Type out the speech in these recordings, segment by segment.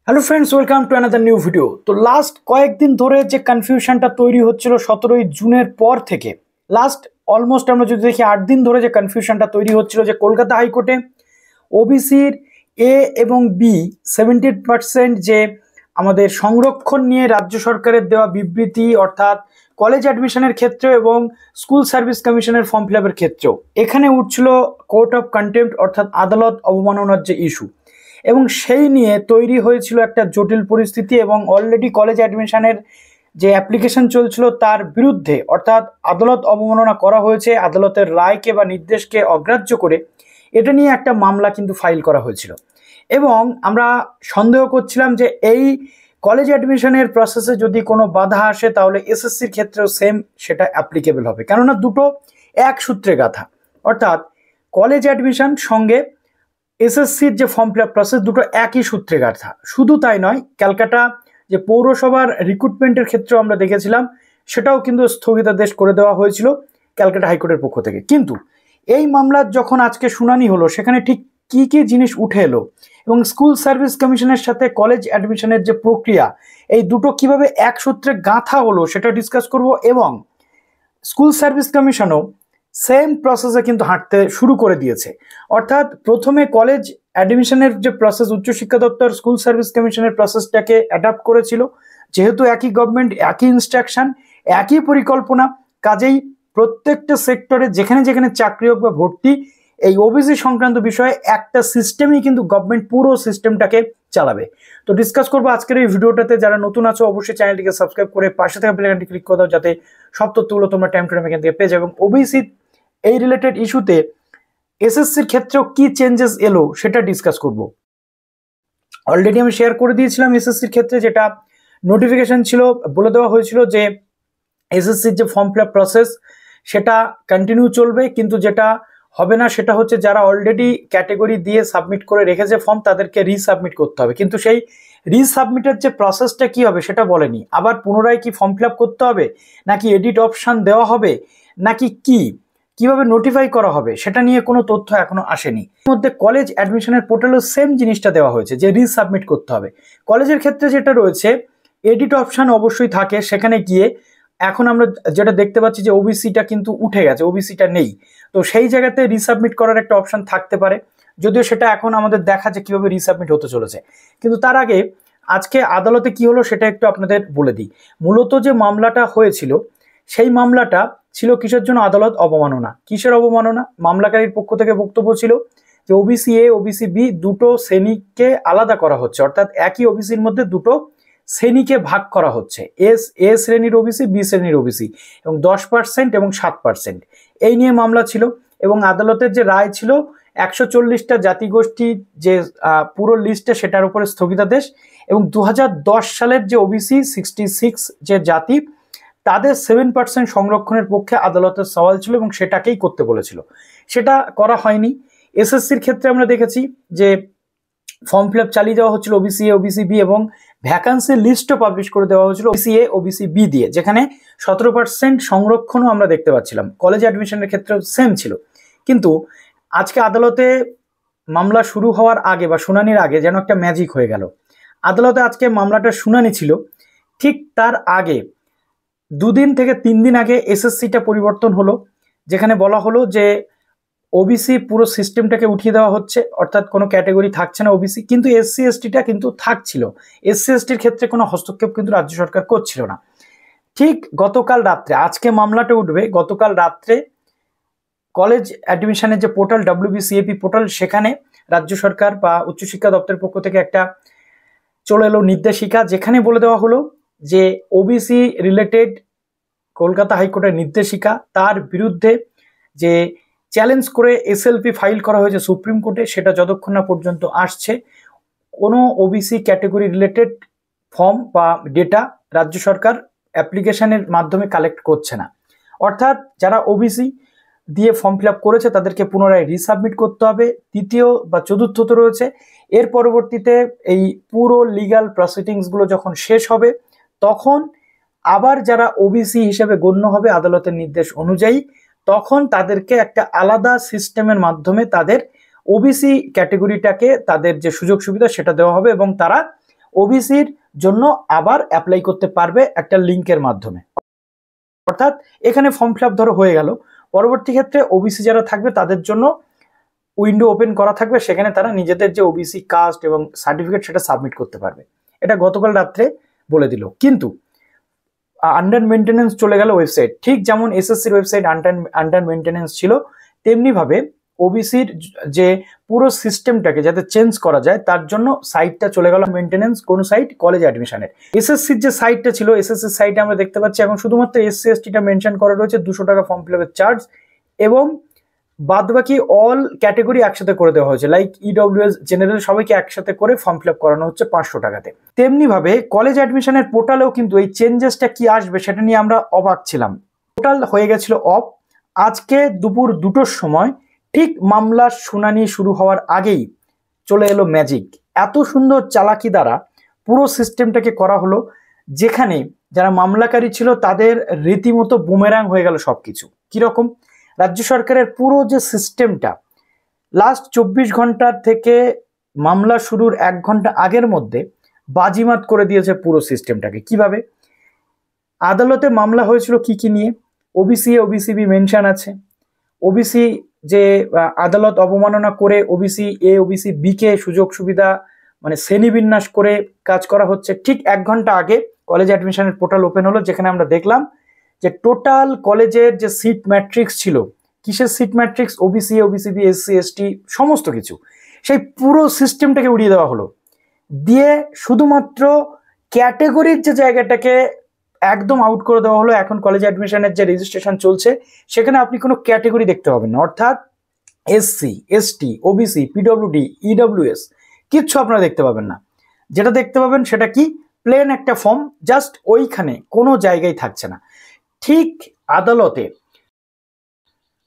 Hello friends, welcome to another new video. তো last কয়েকদিন ধরে যে কনফিউশনটা তৈরি হচ্ছিল 17ই জুনের পর থেকে লাস্ট অলমোস্ট আমরা যদি দেখি 8 দিন ধরে যে কনফিউশনটা তৈরি হচ্ছিল যে কলকাতা হাইকোর্টে ওবিসির এ এবং বি 70% যে আমাদের সংরক্ষণ নিয়ে রাজ্য সরকারের দেওয়া বিবৃতি, অর্থাৎ কলেজ অ্যাডমিশনের ক্ষেত্রে এবং স্কুল সার্ভিস কমিশনের ফর্ম ফিল আপের ক্ষেত্রেও এখানে উঠছিল কোর্ট অফ কন্টেম্প্ট অর্থাৎ আদালত অবমাননার যে ইস্যু, এবং সেই নিয়ে তৈরি হয়েছিল একটা জটিল পরিস্থিতি। এবং অলরেডি কলেজ অ্যাডমিশনের যে অ্যাপ্লিকেশন চলছিল তার বিরুদ্ধে অর্থাৎ আদালত অবমাননা করা হয়েছে, আদালতের রায়কে বা নির্দেশকে অগ্রাহ্য করে এটা নিয়ে একটা মামলা কিন্তু ফাইল করা হয়েছিল। এবং আমরা সন্দেহ করছিলাম যে এই কলেজ অ্যাডমিশনের প্রসেসে যদি কোনো বাধা আসে তাহলে এসএসসির ক্ষেত্রেও সেম সেটা অ্যাপ্লিকেবল হবে, কেননা দুটো এক সূত্রে গাঁথা। অর্থাৎ কলেজ অ্যাডমিশন সঙ্গে এসএসসির যে ফর্ম ফিল আপ প্রসেস দুটো একই সূত্রে গাঁথা। শুধু তাই নয়, ক্যালকাটা যে পৌরসভার রিক্রুটমেন্টের ক্ষেত্রেও আমরা দেখেছিলাম সেটাও কিন্তু স্থগিতাদেশ করে দেওয়া হয়েছিল ক্যালকাটা হাইকোর্টের পক্ষ থেকে। কিন্তু এই মামলার যখন আজকে শুনানি হলো সেখানে ঠিক কি কি জিনিস উঠে এলো এবং স্কুল সার্ভিস কমিশনের সাথে কলেজ অ্যাডমিশনের যে প্রক্রিয়া এই দুটো কিভাবে এক সূত্রে গাঁথা হলো সেটা ডিসকাস করব। এবং স্কুল সার্ভিস কমিশনও সেম প্রসেসে কিন্তু হাঁটতে শুরু করে দিয়েছে। অর্থাৎ প্রথমে কলেজ অ্যাডমিশনের যে প্রসেস উচ্চশিক্ষা দপ্তর স্কুল সার্ভিস কমিশনের প্রসেসটাকে অ্যাডাপ্ট করেছিল, যেহেতু একই গভর্নমেন্ট, একই ইনস্ট্রাকশন, একই পরিকল্পনা, কাজেই প্রত্যেকটা সেক্টরে যেখানে যেখানে চাকরি হোক বা ভর্তি এই ওবিসি সংক্রান্ত বিষয়ে একটা সিস্টেমই কিন্তু গভর্নমেন্ট পুরো সিস্টেমটাকে চালাবে। তো ডিসকাস করবো আজকের এই ভিডিওটাতে। যারা নতুন আছো অবশ্যই চ্যানেলটিকে সাবস্ক্রাইব করে পাশে থাকা বেল আইকনটি ক্লিক করে দাও যাতে সব তথ্যগুলো তোমরা টাইম টু টাইম এখান থেকে পেয়ে যাও। এবং ওবিসি এই রিলেটেড ইস্যুতে এসএসসির ক্ষেত্রেও কি চেঞ্জেস এলো সেটা ডিসকাস করব। অলরেডি আমি শেয়ার করে দিয়েছিলাম এসএসসির ক্ষেত্রে যেটা নোটিফিকেশন ছিল, বলে দেওয়া হয়েছিল যে এসএসসির যে ফর্ম ফিল আপ প্রসেস সেটা কন্টিনিউ চলবে, কিন্তু যেটা হবে না সেটা হচ্ছে যারা অলরেডি ক্যাটেগরি দিয়ে সাবমিট করে রেখেছে ফর্ম তাদেরকে রিসাবমিট করতে হবে। কিন্তু সেই রিসাবমিটের যে প্রসেসটা কি হবে সেটা বলেনি। আবার পুনরায় কি ফর্ম ফিল আপ করতে হবে, নাকি এডিট অপশান দেওয়া হবে, নাকি কিভাবে নোটিফাই করা হবে সেটা নিয়ে কোনো তথ্য এখনো আসেনি। এর মধ্যে কলেজ অ্যাডমিশনের পোর্টালেও সেম জিনিসটা দেওয়া হয়েছে যে রিসাবমিট করতে হবে। কলেজের ক্ষেত্রে যেটা রয়েছে এডিট অপশান অবশ্যই থাকে, সেখানে গিয়ে এখন আমরা যেটা দেখতে পাচ্ছি যে ওবিসিটা কিন্তু উঠে গেছে, ওবিসিটা নেই। তো সেই জায়গাতে রিসাবমিট করার একটা অপশান থাকতে পারে, যদিও সেটা এখন আমাদের দেখা যে কীভাবে রিসাবমিট হতে চলেছে। কিন্তু তার আগে আজকে আদালতে কি হলো সেটা একটু আপনাদের বলে দিই। মূলত যে মামলাটা হয়েছিল সেই মামলাটা ছিল কিসের জন্য? আদালত অবমাননা। কিসের অবমাননা? মামলাকারীর পক্ষ থেকে বক্তব্য ছিল যে ওবিসি এ ওবিসি বি দুটো শ্রেণীকে আলাদা করা হচ্ছে, অর্থাৎ একই ওবিসির মধ্যে দুটো শ্রেণীকে ভাগ করা হচ্ছে, এ শ্রেণীর ওবিসি, বি শ্রেণীর ওবিসি, এবং 10% এবং 7%, এই নিয়ে মামলা ছিল। এবং আদালতের যে রায় ছিল 140টা জাতিগোষ্ঠী যে পুরো লিস্টে সেটার উপরে স্থগিতাদেশ, এবং 2010 সালের যে ওবিসি 66 যে জাতি তাদের 7% সংরক্ষণের পক্ষে আদালতের সওয়াল ছিল এবং সেটাকেই করতে বলেছিল। সেটা করা হয়নি। এসএসসির ক্ষেত্রে আমরা দেখেছি যে ফর্ম ফিল আপ চালিয়ে দেওয়া হচ্ছিল ওবিসি এ ওবিসি বি, এবং ভ্যাকান্সি লিস্টও পাবলিশ করে দেওয়া হয়েছিল ওবিসি এ ওবিসি বি দিয়ে, যেখানে 17% সংরক্ষণও আমরা দেখতে পাচ্ছিলাম। কলেজ অ্যাডমিশনের ক্ষেত্রেও সেম ছিল। কিন্তু আজকে আদালতে মামলা শুরু হওয়ার আগে বা শুনানির আগে যেন একটা ম্যাজিক হয়ে গেল। আদালতে আজকে মামলাটা শুনানি ছিল, ঠিক তার আগে 2 দিন থেকে 3 দিন আগে এসএসসিটা পরিবর্তন হলো, যেখানে বলা হলো যে ওবিসি পুরো সিস্টেমটাকে উঠিয়ে দেওয়া হচ্ছে, অর্থাৎ কোনো ক্যাটাগরি থাকছে না ওবিসি, কিন্তু এসসি এসটিটা কিন্তু থাকছিল। এসসি এসটির ক্ষেত্রে কোনো হস্তক্ষেপ কিন্তু রাজ্য সরকার করছিল না। ঠিক গতকাল রাত্রে, আজকে মামলাটা উঠবে, গতকাল রাত্রে কলেজ অ্যাডমিশনের যে পোর্টাল WBCAP পোর্টাল সেখানে রাজ্য সরকার বা উচ্চশিক্ষা দপ্তরের পক্ষ থেকে একটা চলে এলো নির্দেশিকা, যেখানে বলে দেওয়া হলো যে ওবিসি রিলেটেড কলকাতা হাইকোর্টের নির্দেশিকা, তার বিরুদ্ধে যে চ্যালেঞ্জ করে এসএলপি ফাইল করা হয়েছে সুপ্রিম কোর্টে, সেটা যতক্ষণ না পর্যন্ত আসছে কোনো ওবিসি ক্যাটেগরি রিলেটেড ফর্ম বা ডেটা রাজ্য সরকার অ্যাপ্লিকেশনের মাধ্যমে কালেক্ট করছে না। অর্থাৎ যারা ওবিসি দিয়ে ফর্ম ফিল আপ করেছে তাদেরকে পুনরায় রিসাবমিট করতে হবে। তৃতীয় বা চতুর্থত রয়েছে, এর পরবর্তীতে এই পুরো লিগাল প্রসিডিংসগুলো যখন শেষ হবে তখন আবার যারা ওবিসি হিসেবে গণ্য হবে আদালতের নির্দেশ অনুযায়ী, তখন তাদেরকে একটা আলাদা সিস্টেমের মাধ্যমে তাদের ওবিসি ক্যাটেগরিটাকে তাদের যে সুযোগ সুবিধা সেটা দেওয়া হবে এবং তারা ওবিসির জন্য আবার অ্যাপ্লাই করতে পারবে একটা লিঙ্কের মাধ্যমে। অর্থাৎ এখানে ফর্ম ফিল আপ ধরো হয়ে গেল, পরবর্তী ক্ষেত্রে ওবিসি যারা থাকবে তাদের জন্য উইন্ডো ওপেন করা থাকবে, সেখানে তারা নিজেদের যে ওবিসি কাস্ট এবং সার্টিফিকেট সেটা সাবমিট করতে পারবে। এটা গতকাল রাত্রে বলে দিল। কিন্তু আন্ডার মেনটেনেন্স চলে গেল ওয়েবসাইট, ঠিক যেমন এসএসসির ওয়েবসাইট আন্ডার মেনটেনেন্স ছিল, তেমনিভাবে ওবিসির যে পুরো সিস্টেমটাকে যাতে চেঞ্জ করা যায় তার জন্য সাইটটা চলে গেল মেনটেনেন্স। কোন সাইট? কলেজ অ্যাডমিশনের। এসএসসির যে সাইটটা ছিল, এসএসসির সাইটে আমরা দেখতে পাচ্ছি এখন শুধুমাত্র এসসি এসটিটা মেনশন করা রয়েছে, 200 টাকা ফর্ম ফিল আপের চার্জ, এবং বাদ বাকি অল ক্যাটেগরি একসাথে করে দেওয়া হয়েছে, লাইক ইডব্লিউএস জেনারেল সবাইকে একসাথে করে ফর্ম ফিল আপ করানো হচ্ছে 500 টাকাতে। তেমনি ভাবে কলেজ অ্যাডমিশনের পোর্টালেও কিন্তু এই চেঞ্জেসটা কি আসবে সেটা নিয়ে আমরা অবাক ছিলাম। পোর্টাল হয়ে গেছিল অফ। আজকে দুপুর 2টোর সময় ঠিক মামলার শুনানি শুরু হওয়ার আগেই চলে এলো ম্যাজিক। এত সুন্দর চালাকি দ্বারা পুরো সিস্টেমটাকে করা হলো, যেখানে যারা মামলাকারী ছিল তাদের রীতিমতো বুমেরাং হয়ে গেল সবকিছু। কিরকম? রাজ্য সরকারের পুরো যে সিস্টেমটা লাস্ট 24 ঘন্টার থেকে মামলা শুরুর 1 ঘন্টা আগের মধ্যে বাজিমাত করে দিয়েছে পুরো সিস্টেমটাকে। কিভাবে? আদালতে মামলা হয়েছিল কি কি নিয়ে? ওবিসি এ ওবিসিবি মেনশন আছে। ওবিসি যে আদালত অবমাননা করে ওবিসি এ ওবিসি বি কে সুযোগ সুবিধা মানে শ্রেণীবিন্যাস করে কাজ করা হচ্ছে। ঠিক 1 ঘন্টা আগে কলেজ অ্যাডমিশনের পোর্টাল ওপেন হলো, যেখানে আমরা দেখলাম যে টোটাল কলেজের যে সিট ম্যাট্রিক্স ছিল, কিসের seat matrix? OBC OBC B SC ST সমস্ত কিছু, সেই পুরো সিস্টেমটাকে উড়িয়ে দেওয়া হলো। দিয়ে শুধুমাত্র ক্যাটেগরির যে জায়গাটাকে একদম আউট করে দেওয়া হলো। এখন কলেজ অ্যাডমিশনের যে রেজিস্ট্রেশন চলছে সেখানে আপনি কোনো ক্যাটেগরি দেখতে পাবেন না, অর্থাৎ SC ST OBC PWD EWS কিচ্ছু আপনারা দেখতে পাবেন না। যেটা দেখতে পাবেন সেটা কি? প্লেন একটা ফর্ম, জাস্ট ওইখানে কোনো জায়গায় থাকছে না। ঠিক আদালতে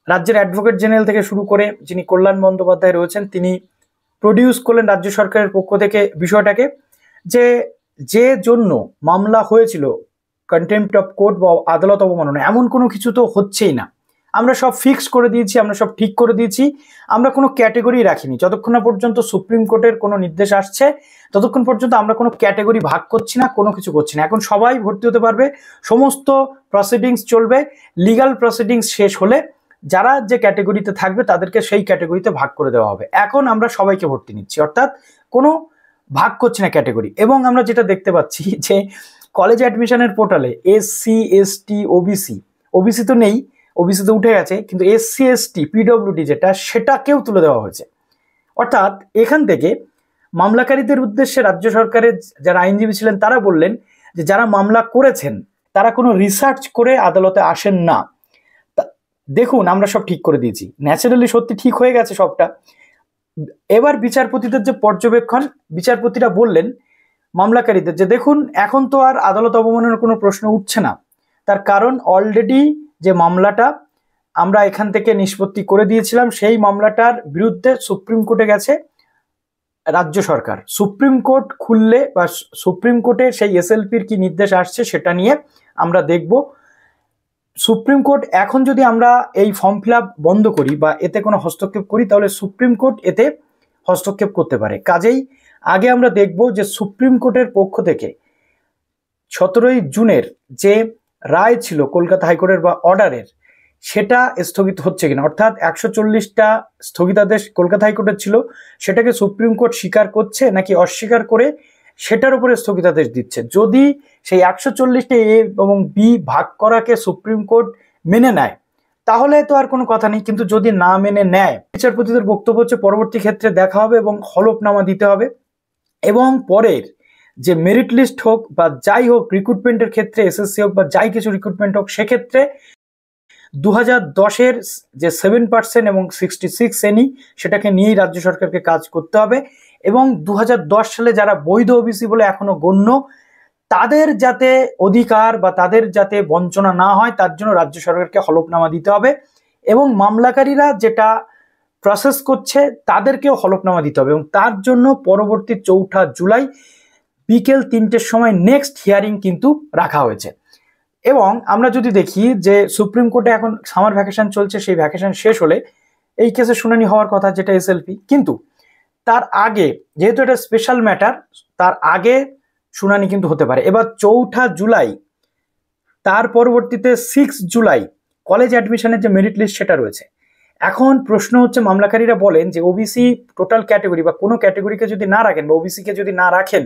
রাজ্যের অ্যাডভোকেট জেনারেল থেকে শুরু করে যিনি কল্যাণ বন্দ্যোপাধ্যায় রয়েছেন, তিনি প্রডিউস করলেন রাজ্য সরকারের পক্ষ থেকে বিষয়টাকে, যে জন্য মামলা হয়েছিল কন্টেম্প্ট অফ কোর্ট বা আদালত অবমাননা, এমন কোনো কিছু তো হচ্ছেই না। আমরা সব ফিক্স করে দিয়েছি, আমরা সব ঠিক করে দিয়েছি, আমরা কোনো ক্যাটেগরি রাখিনি। যতক্ষণ না পর্যন্ত সুপ্রিম কোর্টের কোনো নির্দেশ আসছে ততক্ষণ পর্যন্ত আমরা কোনো ক্যাটেগরি ভাগ করছি না, কোনো কিছু করছি না। এখন সবাই ভর্তি হতে পারবে, সমস্ত প্রসিডিংস চলবে। লিগাল প্রসিডিংস শেষ হলে যারা যে ক্যাটেগরিতে থাকবে তাদেরকে সেই ক্যাটেগরিতে ভাগ করে দেওয়া হবে। এখন আমরা সবাইকে ভর্তি নিচ্ছি, অর্থাৎ কোনো ভাগ করছি না ক্যাটেগরি। এবং আমরা যেটা দেখতে পাচ্ছি যে কলেজ অ্যাডমিশনের পোর্টালে এসসি এসটি ওবিসি তো নেই, ওবিসি তো উঠে গেছে, কিন্তু এসসি এসটি পিডব্লিউডি সেটাকেও তুলে দেওয়া হয়েছে। অর্থাৎ এখান থেকে মামলাকারীদের উদ্দেশ্যে রাজ্য সরকারের যারা আইনজীবী ছিলেন তারা বললেন যে যারা মামলা করেছেন তারা কোনো রিসার্চ করে আদালতে আসেন না। দেখুন আমরা সব ঠিক করে দিয়েছি, ন্যাচারালি সত্যি ঠিক হয়ে গেছে সবটা। এবার বিচারপতিদের যে পর্যবেক্ষণ, বিচারপতিরা বললেন মামলাকারীদের যে দেখুন এখন তো আর আদালত অবমাননার কোনো প্রশ্ন উঠছে না, তার কারণ অলরেডি যে মামলাটা আমরা এখান থেকে নিষ্পত্তি করে দিয়েছিলাম সেই মামলাটার বিরুদ্ধে সুপ্রিম কোর্টে গেছে রাজ্য সরকার। সুপ্রিম কোর্ট খুললে বা সুপ্রিম কোর্টে সেই এসএলপির কি নির্দেশ আসছে সেটা নিয়ে আমরা দেখব। সুপ্রিম কোর্ট এখন যদি আমরা এই ফর্ম ফিল আপ বন্ধ করি বা এতে কোনো হস্তক্ষেপ করি তাহলে সুপ্রিম কোর্ট এতে হস্তক্ষেপ করতে পারে। কাজেই আগে আমরা দেখব যে সুপ্রিম কোর্টের পক্ষ থেকে 17ই জুনের যে রায় ছিল কলকাতা হাইকোর্টের বা অর্ডারের, সেটা স্থগিত হচ্ছে কিনা, অর্থাৎ 140টা স্থগিতাদেশ কলকাতা হাইকোর্টের ছিল সেটাকে সুপ্রিম কোর্ট স্বীকার করছে নাকি অস্বীকার করে সেটার উপরে স্থগিতাদেশ দিচ্ছে। যদি সেই 140টা এ এবং বি ভাগ করাকে সুপ্রিম কোর্ট মেনে নেয় তাহলে তো আর কোনো কথা নেই, কিন্তু যদি না মেনে নেয় বিচারপতিদের বক্তব্য হচ্ছে পরবর্তী ক্ষেত্রে দেখা হবে এবং হলফনামা দিতে হবে, এবং পরের যে মেরিট লিস্ট হোক বা যাই হোক রিক্রুটমেন্টের ক্ষেত্রে এসএসসি হোক বা যাই কিছু রিক্রুটমেন্ট হোক সেক্ষেত্রে 2010-এর যে 7% এবং 66 শ্রেণী সেটাকে নিয়েই রাজ্য সরকারকে কাজ করতে হবে। এবং 2010 সালে যারা বৈধ ওবিসি বলে এখনো গণ্য তাদের যাতে অধিকার বা তাদের যাতে বঞ্চনা না হয় তার জন্য রাজ্য সরকারকে হলফনামা দিতে হবে, এবং মামলাকারীরা যেটা প্রসেস করছে তাদেরকেও হলফনামা দিতে হবে। এবং তার জন্য পরবর্তী 4 জুলাই বিকেল 3টের সময় নেক্সট হিয়ারিং কিন্তু রাখা হয়েছে। এবং আমরা যদি দেখি যে সুপ্রিম কোর্টে এখন সামার ভ্যাকেশন চলছে, সেই ভ্যাকেশন শেষ হলে এই কেসে শুনানি হওয়ার কথা যেটা এসএলপি, কিন্তু তার আগে যেহেতু এটা স্পেশাল ম্যাটার তার আগে শুনানি কিন্তু হতে পারে। এবার 4 জুলাই, তার পরবর্তীতে 6 জুলাই কলেজ অ্যাডমিশনের যে মেরিট লিস্ট সেটা রয়েছে। এখন প্রশ্ন হচ্ছে, মামলাকারীরা বলেন যে ওবিসি টোটাল ক্যাটেগরি বা কোনো ক্যাটেগরিকে যদি না রাখেন বা ওবিসিকে যদি না রাখেন,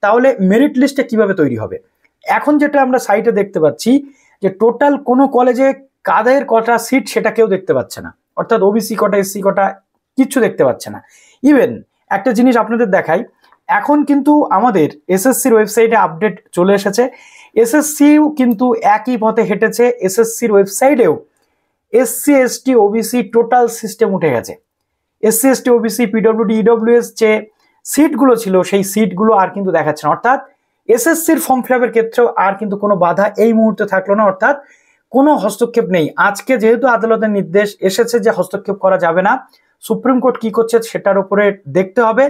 তাহলে মেরিট লিস্টটা কিভাবে তৈরি হবে। এখন যেটা আমরা সাইটে দেখতে পাচ্ছি যে টোটাল কোনো কলেজে কাদের কটা সিট সেটা কেউ দেখতে পাচ্ছে না, অর্থাৎ ওবিসি কটা, এসসি কটা, কিচ্ছু দেখতে পাচ্ছে না। ইভেন একটা জিনিস আপনাদের দেখাই, এখন কিন্তু আমাদের এসএসসির ওয়েবসাইটে আপডেট চলে এসেছে। এসএসসিও কিন্তু একই পথে হেঁটেছে। এসএসসির ওয়েবসাইটেও SC ST OBC total system উঠে গেছে। SC ST OBC PWD EWS যে সিটগুলো ছিল সেই সিটগুলো আর কিন্তু দেখাচ্ছে না, অর্থাৎ এসএসসির ফর্ম ফিল আপের ক্ষেত্রেও আর কিন্তু কোনো বাধা এই মুহূর্তে থাকলো না, অর্থাৎ কোনো হস্তক্ষেপ নেই। আজকে যেহেতু আদালতের নির্দেশ এসেছে যে হস্তক্ষেপ করা যাবে না, সুপ্রিম কোর্ট কি করছে সেটার উপরে দেখতে হবে।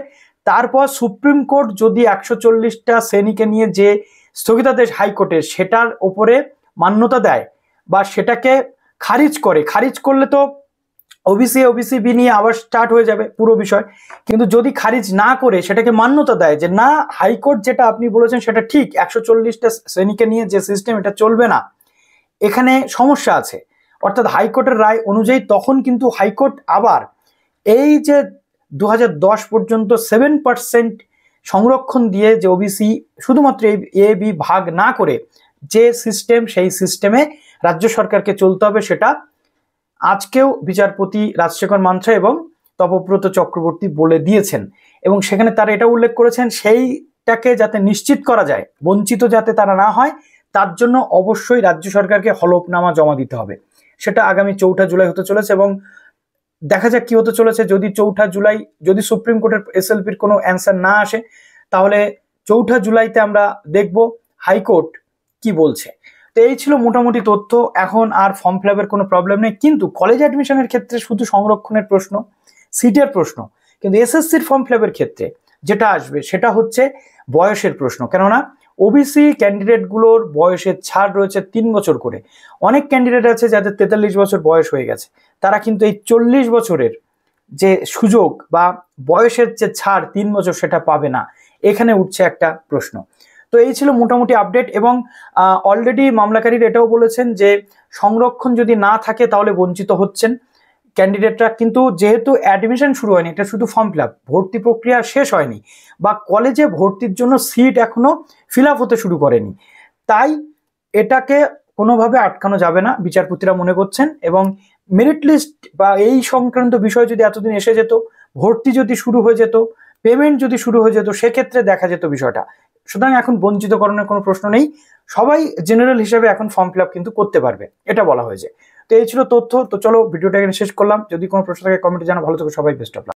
তারপর সুপ্রিম কোর্ট যদি 140টা শ্রেণীকে নিয়ে যে স্থগিতাদেশ হাইকোর্টের সেটার উপরে মান্যতা দেয় বা সেটাকে খারিজ করে, খারিজ করলে তো ওবিসি বি নিয়ে আবার স্টার্ট হয়ে যাবে পুরো বিষয়। কিন্তু যদি খারিজ না করে সেটাকে মান্যতা দেয় যে না, হাইকোর্ট যেটা আপনি বলেছেন সেটা ঠিক, 140টা শ্রেণীকে নিয়ে যে সিস্টেম এটা চলবে না, এখানে সমস্যা আছে, অর্থাৎ হাইকোর্টের রায় অনুযায়ী, তখন কিন্তু হাইকোর্ট আবার এই যে 2010 পর্যন্ত 7% সংরক্ষণ দিয়ে যে ওবিসি শুধুমাত্র এ বি ভাগ না করে যে সিস্টেম, সেই সিস্টেমে রাজ্য সরকারকে চলতে হবে, সেটা আজকেও বিচারপতি রাজশেখর মান্থা এবং তপব্রত চক্রবর্তী বলে দিয়েছেন। এবং সেখানে তারা এটা উল্লেখ করেছেন, সেইটাকে যাতে নিশ্চিত করা যায়, বঞ্চিত যাতে তারা না হয়, তার জন্য অবশ্যই রাজ্য সরকারকে হলফনামা জমা দিতে হবে। সেটা আগামী 4 জুলাই হতে চলেছে এবং দেখা যাক কি হতে চলেছে। যদি 4 জুলাই যদি সুপ্রিম কোর্টের এসএলপির কোনো অ্যান্সার না আসে, তাহলে 4 জুলাইতে আমরা দেখব হাইকোর্ট কি বলছে। তো এই ছিল মোটামুটি তথ্য। এখন আর ফর্ম ফিল আপের কোনো প্রবলেম নেই, কিন্তু কলেজ অ্যাডমিশনের ক্ষেত্রে শুধু সংরক্ষণের প্রশ্ন, সিটের প্রশ্ন। কিন্তু এসএসসির ফর্ম ফিল আপের ক্ষেত্রে যেটা আসবে সেটা হচ্ছে বয়সের প্রশ্ন। কেননা ওবিসি ক্যান্ডিডেটগুলোর বয়সের ছাড় রয়েছে 3 বছর করে। অনেক ক্যান্ডিডেট আছে যাদের 43 বছর বয়স হয়ে গেছে, তারা কিন্তু এই 40 বছরের যে সুযোগ বা বয়সের যে ছাড় 3 বছর সেটা পাবে না। এখানে উঠছে একটা প্রশ্ন। তো এই ছিল মোটামুটি আপডেট। এবং অলরেডি মামলাকারীরা এটাও বলেছেন যে সংরক্ষণ যদি না থাকে তাহলে বঞ্চিত হচ্ছেন ক্যান্ডিডেটরা। কিন্তু যেহেতু অ্যাডমিশন শুরু হয়নি, এটা শুধু ফর্ম ফিল আপ, ভর্তি প্রক্রিয়া শেষ হয়নি বা কলেজে ভর্তির জন্য সিট এখনো ফিল আপ হতে শুরু করেনি, তাই এটাকে কোনোভাবে আটকানো যাবে না বিচারপতিরা মনে করছেন। এবং মেরিট লিস্ট বা এই সংক্রান্ত বিষয় যদি এতদিন এসে যেত, ভর্তি যদি শুরু হয়ে যেত, পেমেন্ট যদি শুরু হয়ে যেত, সেক্ষেত্রে দেখা যেত বিষয়টা। সুতরাং এখন বঞ্চিতকরণের কোনো প্রশ্ন নেই, সবাই জেনারেল হিসেবে এখন ফর্ম ফিল আপ কিন্তু করতে পারবে, এটা বলা হয়েছে। তো এই ছিল তথ্য। তো চলো ভিডিওটা এখানে শেষ করলাম। যদি কোনো প্রশ্ন থাকে কমেন্টে জানাও। ভালো থেকো সবাই, বেস্ট অফ লাক।